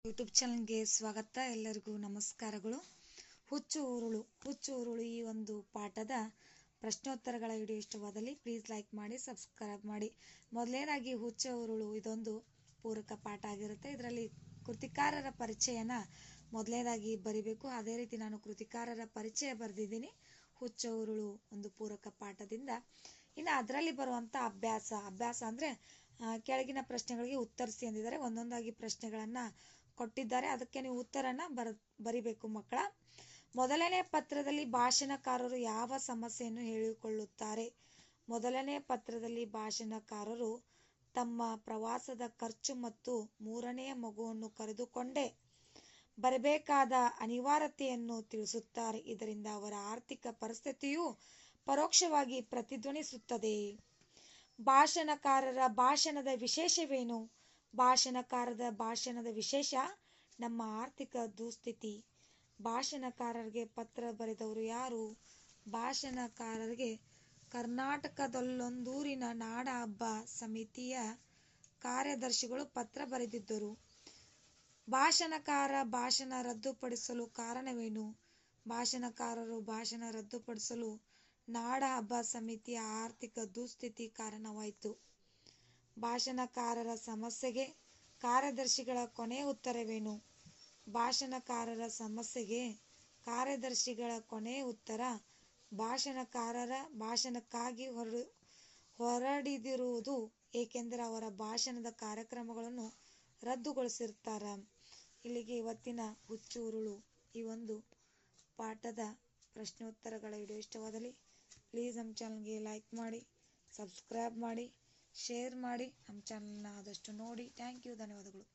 YouTube ಚಾನಲ್ಗೆ ಸ್ವಾಗತ. ಎಲ್ಲರಿಗೂ ನಮಸ್ಕಾರಗಳು. ಹುಚ್ಚು ಉರುಳು ಈ ಒಂದು ಪಾಠದ ಪ್ರಶ್ನೋತ್ತರಗಳ ವಿಡಿಯೋ ಇಷ್ಟವಾದಲ್ಲಿ ಪ್ಲೀಸ್ ಲೈಕ್ ಮಾಡಿ, ಸಬ್ಸ್ಕ್ರೈಬ್ ಮಾಡಿ. ಮೊದಲನೇದಾಗಿ ಹುಚ್ಚು ಉರುಳು ಇದೊಂದು ಪೂರಕ ಪಾಠ ಆಗಿರುತ್ತೆ. ಇದರಲ್ಲಿ ಕೃತಿಕಾರರ ಪರಿಚಯನ ಮೊದಲನೇದಾಗಿ ಬರಿಬೇಕು. ಅದೇ ರೀತಿ ನಾನು ಕೃತಿಕಾರರ ಪರಿಚಯ ಬರೆದಿದ್ದೀನಿ ಹುಚ್ಚು ಉರುಳು ಒಂದು ಪೂರಕ ಪಾಠದಿಂದ. ಇನ್ನು ಅದರಲ್ಲಿ ಬರುವಂಥ ಅಭ್ಯಾಸ ಅಂದರೆ ಕೆಳಗಿನ ಪ್ರಶ್ನೆಗಳಿಗೆ ಉತ್ತರಿಸಿ ಅಂದಿದ್ದಾರೆ. ಒಂದೊಂದಾಗಿ ಪ್ರಶ್ನೆಗಳನ್ನು ಕೊಟ್ಟಿದ್ದಾರೆ, ಅದಕ್ಕೆ ನೀವು ಉತ್ತರನ ಬರಿಬೇಕು ಮಕ್ಕಳ. ಮೊದಲನೇ ಪತ್ರದಲ್ಲಿ ಭಾಷಣಕಾರರು ಯಾವ ಸಮಸ್ಯೆಯನ್ನು ಹೇಳಿಕೊಳ್ಳುತ್ತಾರೆ? ಮೊದಲನೇ ಪತ್ರದಲ್ಲಿ ಭಾಷಣಕಾರರು ತಮ್ಮ ಪ್ರವಾಸದ ಖರ್ಚು ಮತ್ತು ಮೂರನೆಯ ಮಗುವನ್ನು ಕರೆದುಕೊಂಡೇ ಬರಬೇಕಾದ ಅನಿವಾರ್ಯತೆಯನ್ನು ತಿಳಿಸುತ್ತಾರೆ. ಇದರಿಂದ ಅವರ ಆರ್ಥಿಕ ಪರಿಸ್ಥಿತಿಯು ಪರೋಕ್ಷವಾಗಿ ಪ್ರತಿಧ್ವನಿಸುತ್ತದೆ. ಭಾಷಣಕಾರರ ಭಾಷಣದ ವಿಶೇಷವೇನು? ಭಾಷಣಕಾರರ ಭಾಷಣದ ವಿಶೇಷ ನಮ್ಮ ಆರ್ಥಿಕ ದುಸ್ಥಿತಿ. ಭಾಷಣಕಾರರಿಗೆ ಪತ್ರ ಬರೆದವರು ಯಾರು? ಭಾಷಣಕಾರರಿಗೆ ಕರ್ನಾಟಕದಲ್ಲೊಂದೂರಿನ ನಾಡ ಹಬ್ಬ ಸಮಿತಿಯ ಕಾರ್ಯದರ್ಶಿಗಳು ಪತ್ರ ಬರೆದಿದ್ದರು. ಭಾಷಣಕಾರ ಭಾಷಣ ರದ್ದುಪಡಿಸಲು ಕಾರಣವೇನು? ಭಾಷಣಕಾರರು ಭಾಷಣ ರದ್ದುಪಡಿಸಲು ನಾಡ ಹಬ್ಬ ಸಮಿತಿಯ ಆರ್ಥಿಕ ದುಸ್ಥಿತಿ ಕಾರಣವಾಯಿತು. ಭಾಷಣಕಾರರ ಸಮಸ್ಯೆಗೆ ಕಾರ್ಯದರ್ಶಿಗಳ ಕೊನೆಯ ಉತ್ತರವೇನು? ಭಾಷಣಕಾರರ ಸಮಸ್ಯೆಗೆ ಕಾರ್ಯದರ್ಶಿಗಳ ಕೊನೆಯ ಉತ್ತರ ಭಾಷಣಕಾರರ ಭಾಷಣಕ್ಕಾಗಿ ಹೊರಡಿದಿರುವುದು, ಏಕೆಂದರೆ ಅವರ ಭಾಷಣದ ಕಾರ್ಯಕ್ರಮಗಳನ್ನು ರದ್ದುಗೊಳಿಸಿರ್ತಾರೆ. ಇಲ್ಲಿಗೆ ಇವತ್ತಿನ ಹುಚ್ಚು ಉರುಳು ಈ ಒಂದು ಪಾಠದ ಪ್ರಶ್ನೋತ್ತರಗಳ ವಿಡಿಯೋ ಇಷ್ಟವಾದಲ್ಲಿ ಪ್ಲೀಸ್ ನಮ್ಮ ಚಾನಲ್ಗೆ ಲೈಕ್ ಮಾಡಿ, ಸಬ್ಸ್ಕ್ರೈಬ್ ಮಾಡಿ, ಶೇರ್ ಮಾಡಿ. ನಮ್ಮ ಚಾನಲ್ನ ಆದಷ್ಟು ನೋಡಿ. ಥ್ಯಾಂಕ್ ಯು, ಧನ್ಯವಾದಗಳು.